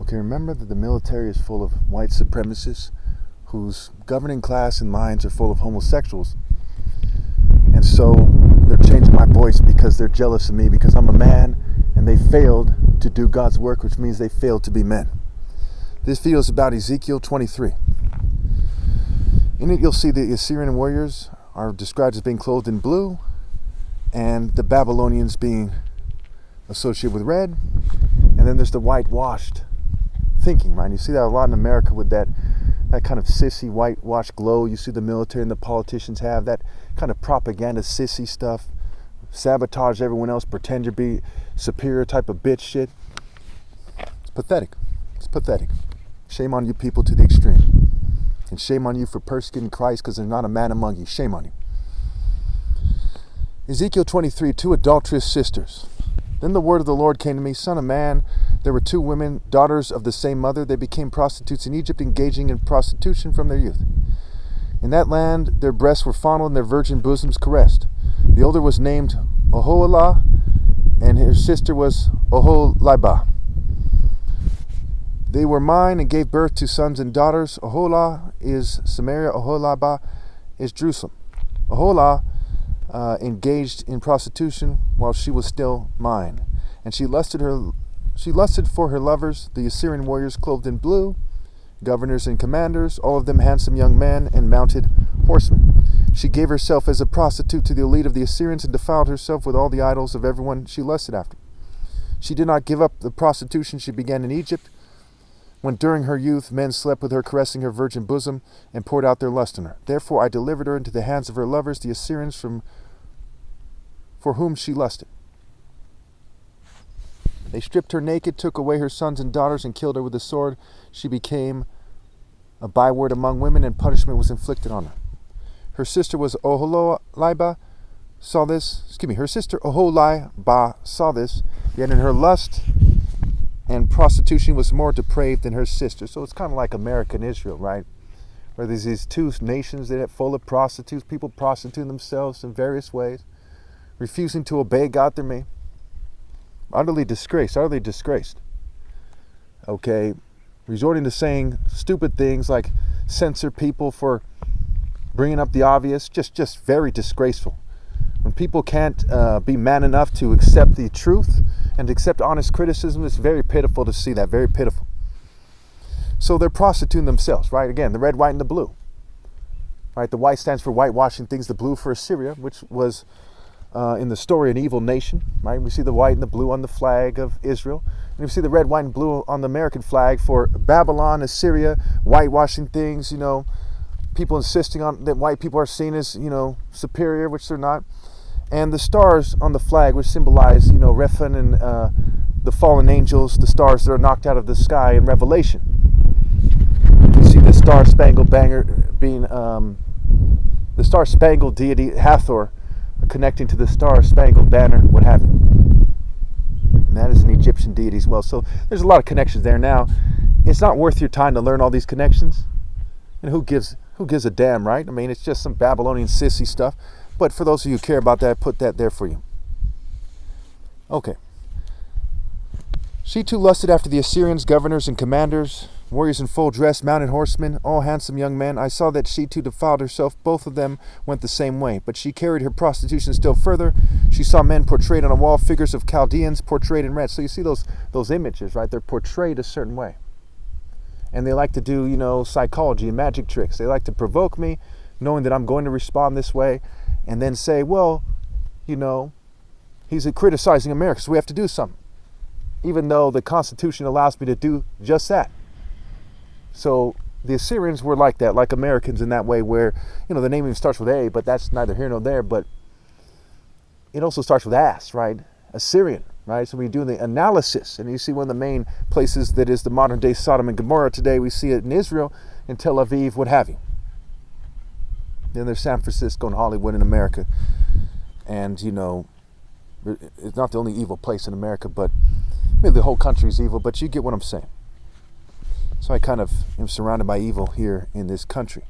Okay, remember that the military is full of white supremacists whose governing class and minds are full of homosexuals. And so they're changing my voice because they're jealous of me because I'm a man and they failed to do God's work, which means they failed to be men. This video is about Ezekiel 23. In it, you'll see the Assyrian warriors are described as being clothed in blue and the Babylonians being associated with red. And then there's the whitewashed thinking, right? You see that a lot in America with that kind of sissy whitewashed glow. You see the military and the politicians have that kind of propaganda sissy stuff. Sabotage everyone else, pretend to be superior type of bitch shit. It's pathetic. It's pathetic. Shame on you people to the extreme. And shame on you for persecuting Christ because there's not a man among you. Shame on you. Ezekiel 23, 2 adulterous sisters. Then the word of the Lord came to me, Son of man, there were 2 women, daughters of the same mother. They became prostitutes in Egypt, engaging in prostitution from their youth. In that land, their breasts were fondled and their virgin bosoms caressed. The older was named Oholah, and her sister was Oholibah. They were mine and gave birth to sons and daughters. Oholah is Samaria, Oholibah is Jerusalem. Oholah engaged in prostitution while she was still mine, and she lusted for her lovers, the Assyrian warriors clothed in blue, governors and commanders, all of them handsome young men and mounted horsemen. She gave herself as a prostitute to the elite of the Assyrians and defiled herself with all the idols of everyone she lusted after. She did not give up the prostitution she began in Egypt, when during her youth men slept with her, caressing her virgin bosom, and poured out their lust on her. Therefore I delivered her into the hands of her lovers, the Assyrians, for whom she lusted. They stripped her naked, took away her sons and daughters, and killed her with the sword. She became a byword among women, and punishment was inflicted on her. Her sister was Oholibah, saw this. Her sister Oholibah saw this, yet in her lust and prostitution was more depraved than her sister. So it's kind of like America and Israel, right? Where there's these 2 nations that are full of prostitutes, people prostituting themselves in various ways, refusing to obey God through me. Utterly disgraced. Okay, resorting to saying stupid things like censor people for bringing up the obvious. Just very disgraceful. When people can't be man enough to accept the truth and accept honest criticism, it's very pitiful to see that, very pitiful. So they're prostituting themselves, right? Again, the red, white, and the blue. Right? The white stands for whitewashing things, the blue for Assyria, which was in the story an evil nation, right? We see the white and the blue on the flag of Israel. And we see the red, white, and blue on the American flag for Babylon, Assyria, whitewashing things, people insisting on that white people are seen as, superior, which they're not. And the stars on the flag, which symbolize, Rephan and the fallen angels, the stars that are knocked out of the sky in Revelation. You see the Star-Spangled Banner being, the Star-Spangled deity Hathor connecting to the Star-Spangled Banner, what have you. And that is an Egyptian deity as well. So there's a lot of connections there. Now, it's not worth your time to learn all these connections. And who gives a damn, right? I mean, it's just some Babylonian sissy stuff. But for those of you who care about that, I put that there for you. Okay. She too lusted after the Assyrians, governors and commanders, warriors in full dress, mounted horsemen, all handsome young men. I saw that she too defiled herself. Both of them went the same way. But she carried her prostitution still further. She saw men portrayed on a wall, figures of Chaldeans portrayed in red. So you see those images, right? They're portrayed a certain way. And they like to do, psychology and magic tricks. They like to provoke me, knowing that I'm going to respond this way, and then say, well, he's criticizing America, so we have to do something. Even though the Constitution allows me to do just that. So the Assyrians were like that, like Americans in that way where, the name even starts with A, but that's neither here nor there, but it also starts with ass, right? Assyrian, right? So we do the analysis, and you see one of the main places that is the modern day Sodom and Gomorrah today. We see it in Israel, in Tel Aviv, what have you. Then there's San Francisco and Hollywood in America. And, it's not the only evil place in America, but maybe the whole country is evil, but you get what I'm saying. So I kind of am surrounded by evil here in this country.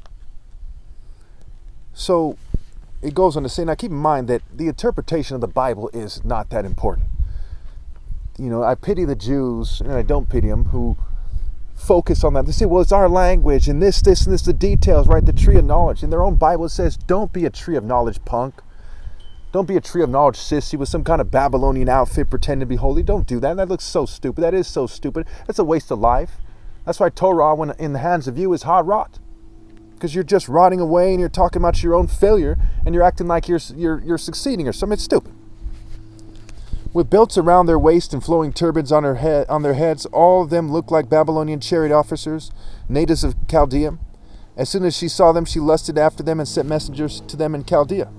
So it goes on to say, now keep in mind that the interpretation of the Bible is not that important. I pity the Jews, and I don't pity them, who focus on that. They say, well, it's our language and this, and this, the details, right? The tree of knowledge. In their own Bible, it says, don't be a tree of knowledge punk. Don't be a tree of knowledge sissy with some kind of Babylonian outfit pretending to be holy. Don't do that. That looks so stupid. That is so stupid. That's a waste of life. That's why Torah, when in the hands of you, is hard rot. Because you're just rotting away and you're talking about your own failure and you're acting like you're succeeding or something. It's stupid. With belts around their waist and flowing turbans on their heads, all of them looked like Babylonian chariot officers, natives of Chaldea. As soon as she saw them, she lusted after them and sent messengers to them in Chaldea.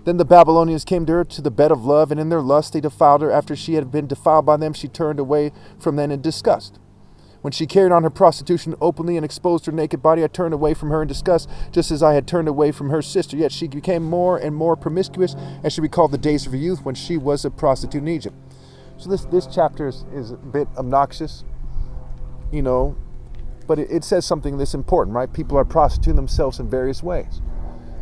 Then the Babylonians came to her to the bed of love, and in their lust they defiled her. After she had been defiled by them, she turned away from them in disgust. When she carried on her prostitution openly and exposed her naked body, I turned away from her in disgust, just as I had turned away from her sister. Yet she became more and more promiscuous, as she recalled the days of her youth when she was a prostitute in Egypt. So this chapter is a bit obnoxious, but it says something that's important, right? People are prostituting themselves in various ways.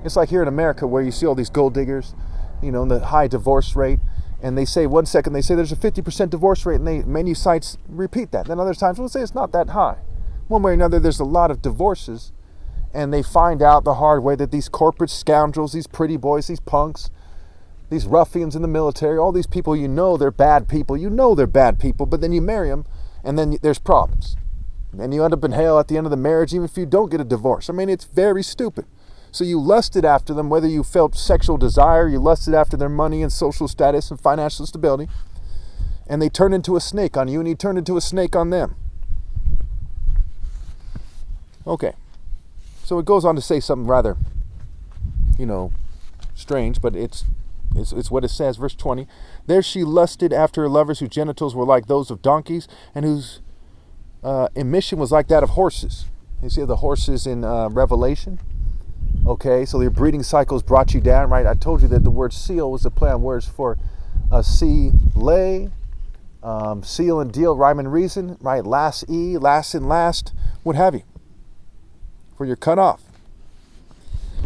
It's like here in America where you see all these gold diggers, and the high divorce rate. And they say, one second, they say there's a 50% divorce rate, and many sites repeat that. Then other times, we'll say it's not that high. One way or another, there's a lot of divorces, and they find out the hard way that these corporate scoundrels, these pretty boys, these punks, these ruffians in the military, all these people, they're bad people. They're bad people, but then you marry them, and then there's problems. And you end up in hell at the end of the marriage, even if you don't get a divorce. I mean, it's very stupid. So you lusted after them, whether you felt sexual desire, you lusted after their money and social status and financial stability, and they turned into a snake on you, and you turned into a snake on them. Okay, so it goes on to say something rather, strange, but it's what it says. Verse 20, there she lusted after her lovers whose genitals were like those of donkeys, and whose emission was like that of horses. You see the horses in Revelation? Okay, so your breeding cycles brought you down, right? I told you that the word seal was a play on words for see, lay, seal and deal, rhyme and reason, right? Last and last, what have you. For you're cut off.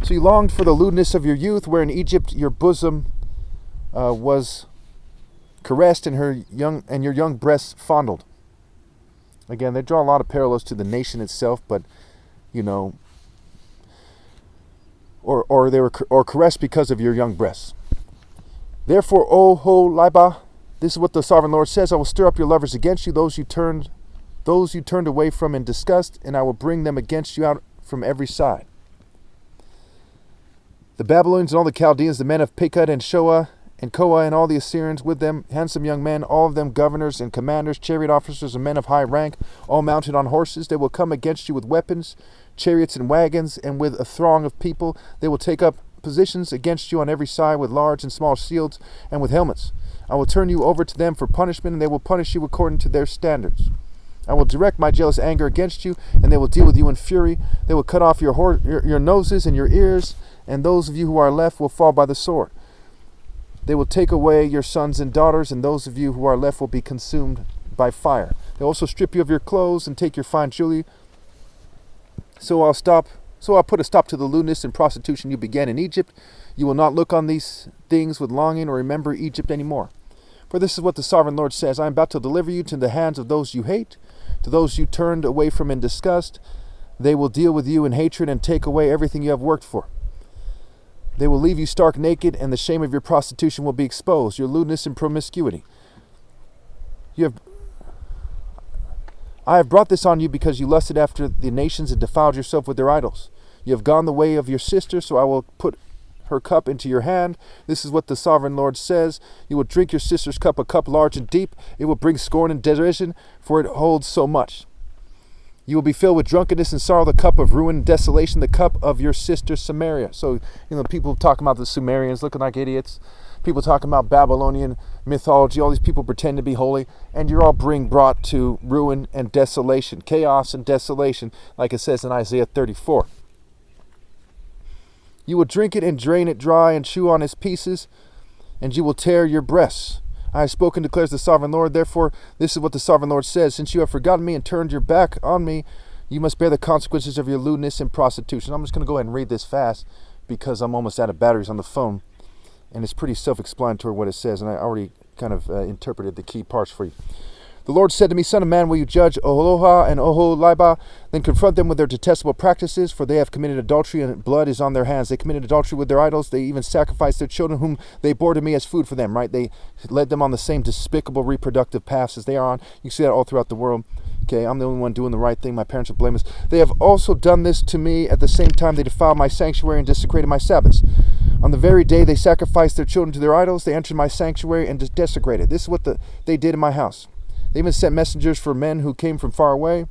So you longed for the lewdness of your youth, where in Egypt your bosom was caressed and your young breasts fondled. Again, they draw a lot of parallels to the nation itself, but or they were caressed because of your young breasts. Therefore, O Holibah, this is what the sovereign Lord says: I will stir up your lovers against you, those you turned away from in disgust, and I will bring them against you out from every side. The Babylonians and all the Chaldeans, the men of Pekah and Shoah and Koah, and all the Assyrians with them, handsome young men, all of them governors and commanders, chariot officers and men of high rank, all mounted on horses. They will come against you with weapons, chariots and wagons, and with a throng of people. They will take up positions against you on every side with large and small shields and with helmets. I will turn you over to them for punishment, and they will punish you according to their standards. I will direct my jealous anger against you, and they will deal with you in fury. They will cut off your noses and your ears, and those of you who are left will fall by the sword. They will take away your sons and daughters, and those of you who are left will be consumed by fire. They will also strip you of your clothes and take your fine jewelry. So I'll put a stop to the lewdness and prostitution you began in Egypt. You will not look on these things with longing or remember Egypt anymore. For this is what the sovereign Lord says: I am about to deliver you to the hands of those you hate, to those you turned away from in disgust. They will deal with you in hatred and take away everything you have worked for. They will leave you stark naked, and the shame of your prostitution will be exposed, your lewdness and promiscuity. I have brought this on you because you lusted after the nations and defiled yourself with their idols. You have gone the way of your sister, so I will put her cup into your hand. This is what the sovereign Lord says: you will drink your sister's cup, a cup large and deep. It will bring scorn and derision, for it holds so much. You will be filled with drunkenness and sorrow, the cup of ruin and desolation, the cup of your sister Samaria. So, people talking about the Sumerians looking like idiots. People talking about Babylonian mythology. All these people pretend to be holy. And you're all brought to ruin and desolation. Chaos and desolation, like it says in Isaiah 34. You will drink it and drain it dry and chew on its pieces, and you will tear your breasts. I have spoken, declares the sovereign Lord. Therefore, this is what the sovereign Lord says: since you have forgotten me and turned your back on me, you must bear the consequences of your lewdness and prostitution. I'm just going to go ahead and read this fast because I'm almost out of batteries on the phone. And it's pretty self-explanatory what it says, and I already kind of interpreted the key parts for you. The Lord said to me, Son of man, will you judge Oholoha and Oholibah? Then confront them with their detestable practices, for they have committed adultery, and blood is on their hands. They committed adultery with their idols. They even sacrificed their children, whom they bore to me as food for them, right? They led them on the same despicable reproductive paths as they are on. You see that all throughout the world. Okay, I'm the only one doing the right thing. My parents are blameless. They have also done this to me. At the same time, they defiled my sanctuary and desecrated my Sabbaths. On the very day they sacrificed their children to their idols, they entered my sanctuary and desecrated. This is what they did in my house. They even sent messengers for men who came from far away.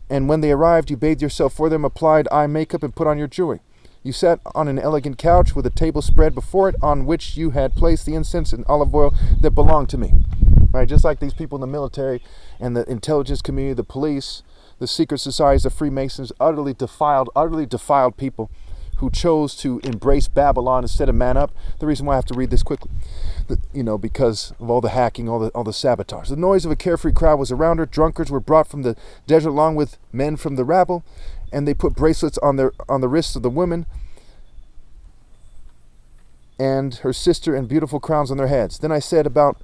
And when they arrived, you bathed yourself for them, applied eye makeup, and put on your jewelry. You sat on an elegant couch with a table spread before it, on which you had placed the incense and olive oil that belonged to me. Right, just like these people in the military and the intelligence community, the police, the secret societies, the Freemasons, utterly defiled people who chose to embrace Babylon instead of man up. The reason why I have to read this quickly, because of all the hacking, all the sabotage. The noise of a carefree crowd was around her. Drunkards were brought from the desert along with men from the rabble, and they put bracelets on the wrists of the women and her sister, and beautiful crowns on their heads. Then I said about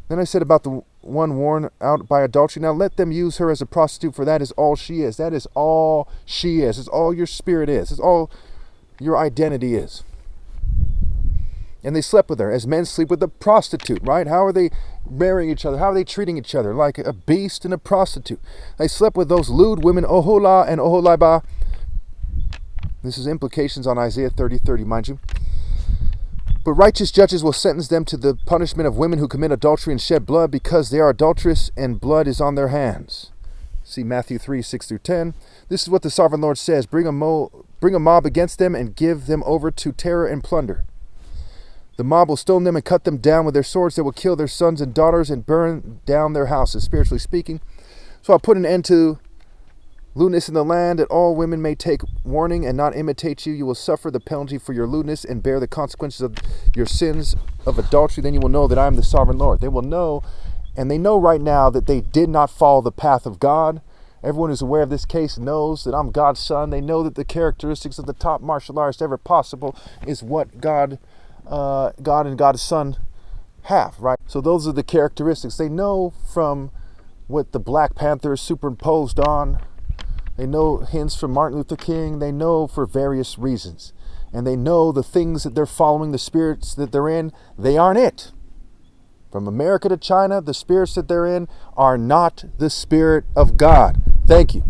the one worn out by adultery, now let them use her as a prostitute, for that is all she is. That is all she is. It's all your spirit is. It's all your identity is. And they slept with her as men sleep with a prostitute, right? How are they marrying each other? How are they treating each other? Like a beast and a prostitute. They slept with those lewd women, Oholah and Oholibah. This is implications on Isaiah 30:30, mind you. But righteous judges will sentence them to the punishment of women who commit adultery and shed blood, because they are adulterous and blood is on their hands. See Matthew 3:6-10. This is what the sovereign Lord says. Bring a mob against them and give them over to terror and plunder. The mob will stone them and cut them down with their swords. They will kill their sons and daughters and burn down their houses, spiritually speaking. So I'll put an end to lewdness in the land, that all women may take warning and not imitate you. You will suffer the penalty for your lewdness and bear the consequences of your sins of adultery. Then you will know that I am the sovereign Lord. They will know, and they know right now, that they did not follow the path of God. Everyone who's aware of this case knows that I'm God's son. They know that the characteristics of the top martial artist ever possible is what God and God's son have, right? So those are the characteristics. They know from what the Black Panther is superimposed on. They know hints from Martin Luther King. They know for various reasons. And they know the things that they're following, the spirits that they're in, they aren't it. From America to China, the spirits that they're in are not the Spirit of God. Thank you.